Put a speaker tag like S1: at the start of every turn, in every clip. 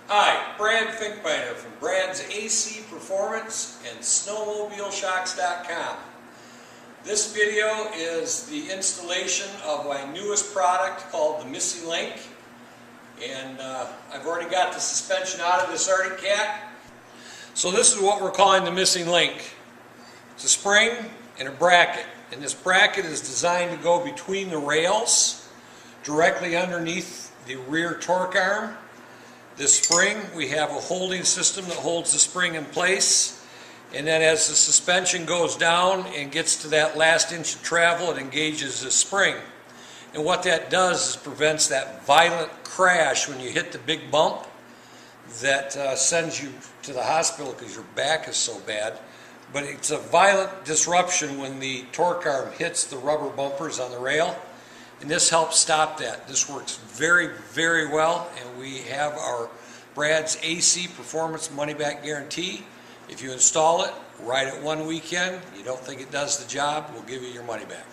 S1: Hi, Brad Finkbeiner from Brad's AC Performance and Snowmobileshocks.com. This video is the installation of my newest product called the Missing Link. And I've already got the suspension out of this Arctic Cat. So this is what we're calling the Missing Link. It's a spring and a bracket. And this bracket is designed to go between the rails, directly underneath the rear torque arm. This spring, we have a holding system that holds the spring in place, and then as the suspension goes down and gets to that last inch of travel, it engages the spring. And what that does is prevents that violent crash when you hit the big bump that sends you to the hospital because your back is so bad. But it's a violent disruption when the torque arm hits the rubber bumpers on the rail. And this helps stop that. This works very, very well, and we have our Brad's AC Performance money back guarantee. If you install it, ride it one weekend, you don't think it does the job, we'll give you your money back.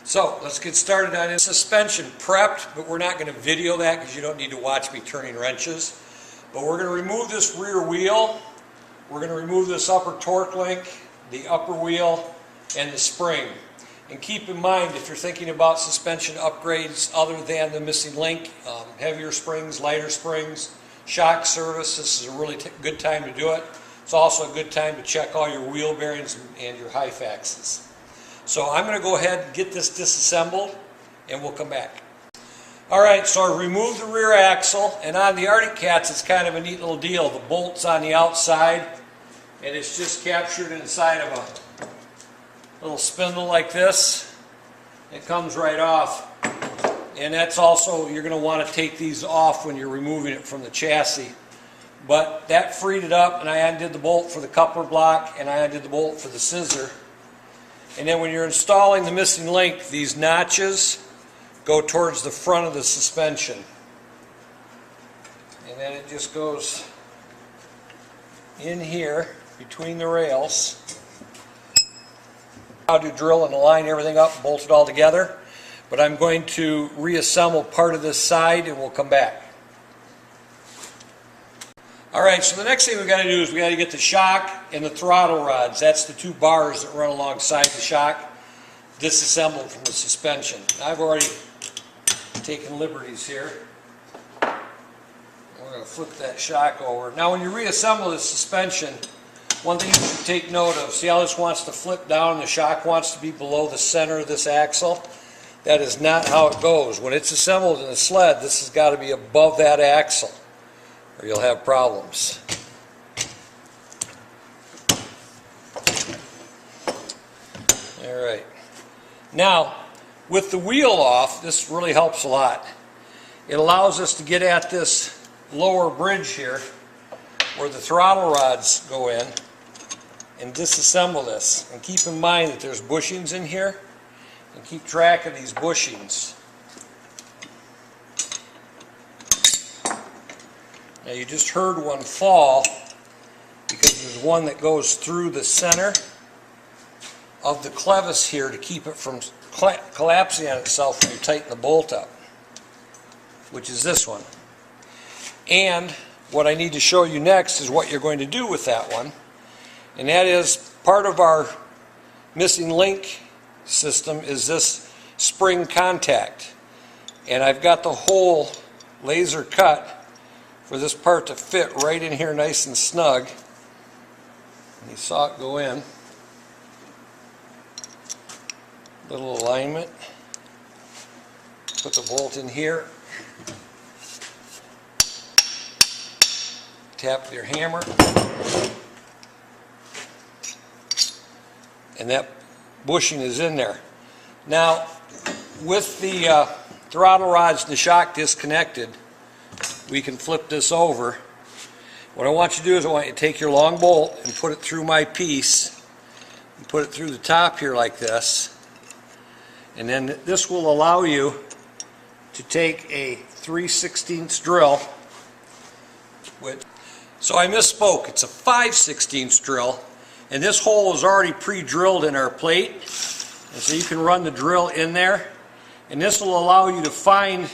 S1: So let's get started on this. Suspension prepped, but we're not going to video that because you don't need to watch me turning wrenches. But we're going to remove this rear wheel, we're going to remove this upper torque link, the upper wheel, and the spring. And keep in mind, if you're thinking about suspension upgrades other than the Missing Link, heavier springs, lighter springs, shock service, this is a really good time to do it. It's also a good time to check all your wheel bearings and your Hyfaxes. So I'm going to go ahead and get this disassembled, and we'll come back. Alright, so I removed the rear axle, and on the Arctic Cats it's kind of a neat little deal. The bolt's on the outside, and it's just captured inside of a little spindle like this. It comes right off, and that's also, you're going to want to take these off when you're removing it from the chassis. But that freed it up, and I undid the bolt for the coupler block, and I undid the bolt for the scissor. And then when you're installing the Missing Link, these notches go towards the front of the suspension, and then it just goes in here between the rails. How to drill and line everything up, bolt it all together, but I'm going to reassemble part of this side and we'll come back. Alright, so the next thing we've got to do is we've got to get the shock and the throttle rods. That's the two bars that run alongside the shock, disassembled from the suspension. I've already taken liberties here. We're going to flip that shock over. Now when you reassemble the suspension, one thing you should take note of, see how this wants to flip down, the shock wants to be below the center of this axle? That is not how it goes. When it's assembled in a sled, this has got to be above that axle, or you'll have problems. Alright. Now, with the wheel off, this really helps a lot. It allows us to get at this lower bridge here, where the throttle rods go in, and disassemble this. And keep in mind that there's bushings in here, and keep track of these bushings. Now you just heard one fall because there's one that goes through the center of the clevis here to keep it from collapsing on itself when you tighten the bolt up, which is this one. And what I need to show you next is what you're going to do with that one, and that is part of our Missing Link system is this spring contact, and I've got the hole laser cut for this part to fit right in here nice and snug. And you saw it go in. Little alignment. Put the bolt in here. Tap with your hammer, and that bushing is in there. Now, with the throttle rods and the shock disconnected, we can flip this over. What I want you to do is I want you to take your long bolt and put it through my piece, and put it through the top here like this, and then this will allow you to take a 3/16 drill with. So I misspoke, it's a 5/16 drill, and this hole is already pre-drilled in our plate, and so you can run the drill in there, and this will allow you to find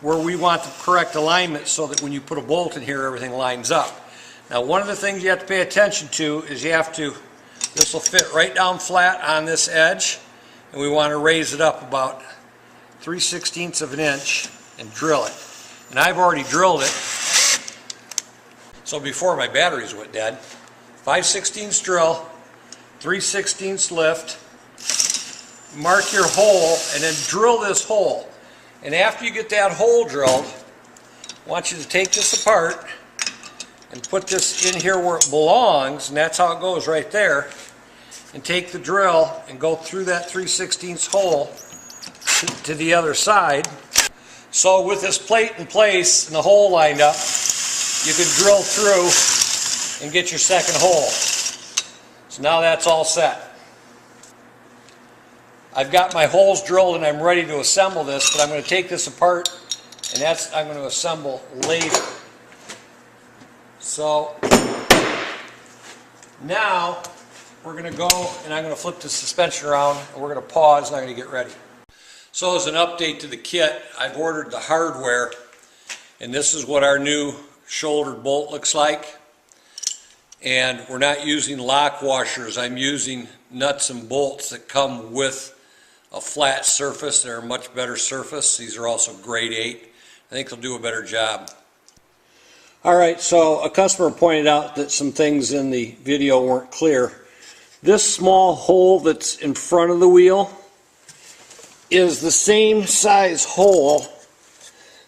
S1: where we want the correct alignment so that when you put a bolt in here, everything lines up. Now, one of the things you have to pay attention to is this will fit right down flat on this edge, and we want to raise it up about 3/16 of an inch and drill it. And I've already drilled it, so before my batteries went dead. 5/16 drill, 3/16 lift, mark your hole, and then drill this hole. And after you get that hole drilled, I want you to take this apart and put this in here where it belongs, and that's how it goes right there. And take the drill and go through that 3/16 hole to the other side. So with this plate in place and the hole lined up, you can drill through and get your second hole. So now that's all set. I've got my holes drilled and I'm ready to assemble this, but I'm going to take this apart and I'm going to assemble later. So now we're going to go and I'm going to flip the suspension around and we're going to pause and I'm going to get ready. So as an update to the kit, I've ordered the hardware, and this is what our new shouldered bolt looks like. And we're not using lock washers. I'm using nuts and bolts that come with a flat surface. They're a much better surface. These are also grade 8. I think they'll do a better job. Alright, so a customer pointed out that some things in the video weren't clear. This small hole that's in front of the wheel is the same size hole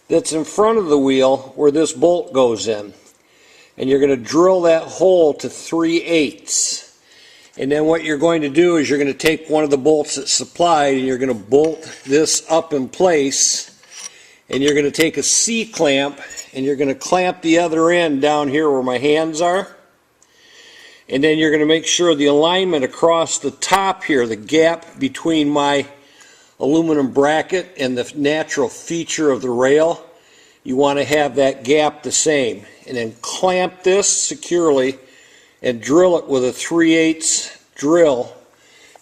S1: that's in front of the wheel where this bolt goes in. And you're going to drill that hole to 3/8. And then what you're going to do is you're going to take one of the bolts that's supplied and you're going to bolt this up in place, and you're going to take a C-clamp and you're going to clamp the other end down here where my hands are, and then you're going to make sure the alignment across the top here, the gap between my aluminum bracket and the natural feature of the rail, you want to have that gap the same, and then clamp this securely and drill it with a 3/8 drill.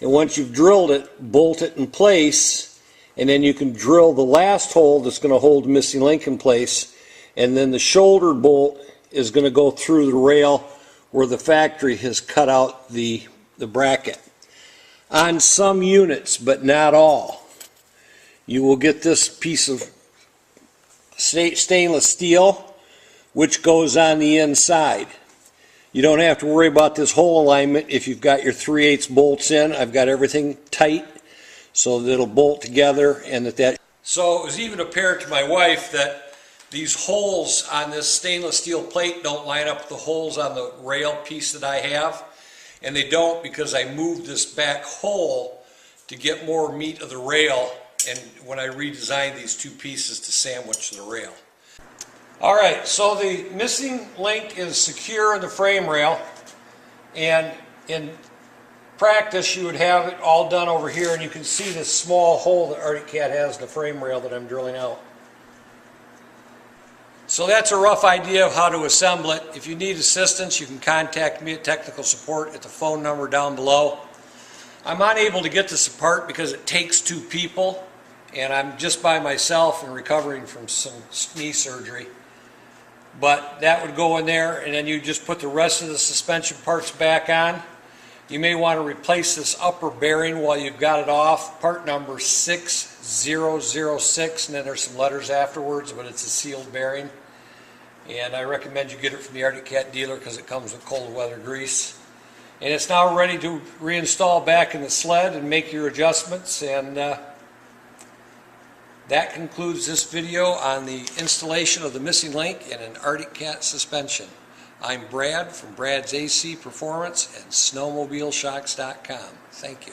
S1: And once you've drilled it, bolt it in place, and then you can drill the last hole that's going to hold the missing link in place, and then the shoulder bolt is going to go through the rail where the factory has cut out the bracket. On some units, but not all, you will get this piece of stainless steel which goes on the inside. You don't have to worry about this hole alignment if you've got your 3/8 bolts in. I've got everything tight so that it'll bolt together, and that. So it was even apparent to my wife that these holes on this stainless steel plate don't line up with the holes on the rail piece that I have, and they don't because I moved this back hole to get more meat of the rail, and when I redesigned these two pieces to sandwich the rail. Alright, so the missing link is secure in the frame rail, and in practice you would have it all done over here, and you can see this small hole that Arctic Cat has in the frame rail that I'm drilling out. So that's a rough idea of how to assemble it. If you need assistance, you can contact me at technical support at the phone number down below. I'm unable to get this apart because it takes 2 people, and I'm just by myself and recovering from some knee surgery. But that would go in there, and then you just put the rest of the suspension parts back on. You may want to replace this upper bearing while you've got it off. Part number 6006, and then there's some letters afterwards, but it's a sealed bearing. And I recommend you get it from the Arctic Cat dealer because it comes with cold weather grease. And it's now ready to reinstall back in the sled and make your adjustments. And that concludes this video on the installation of the missing link in an Arctic Cat suspension. I'm Brad from Brad's AC Performance and SnowmobileShocks.com. Thank you.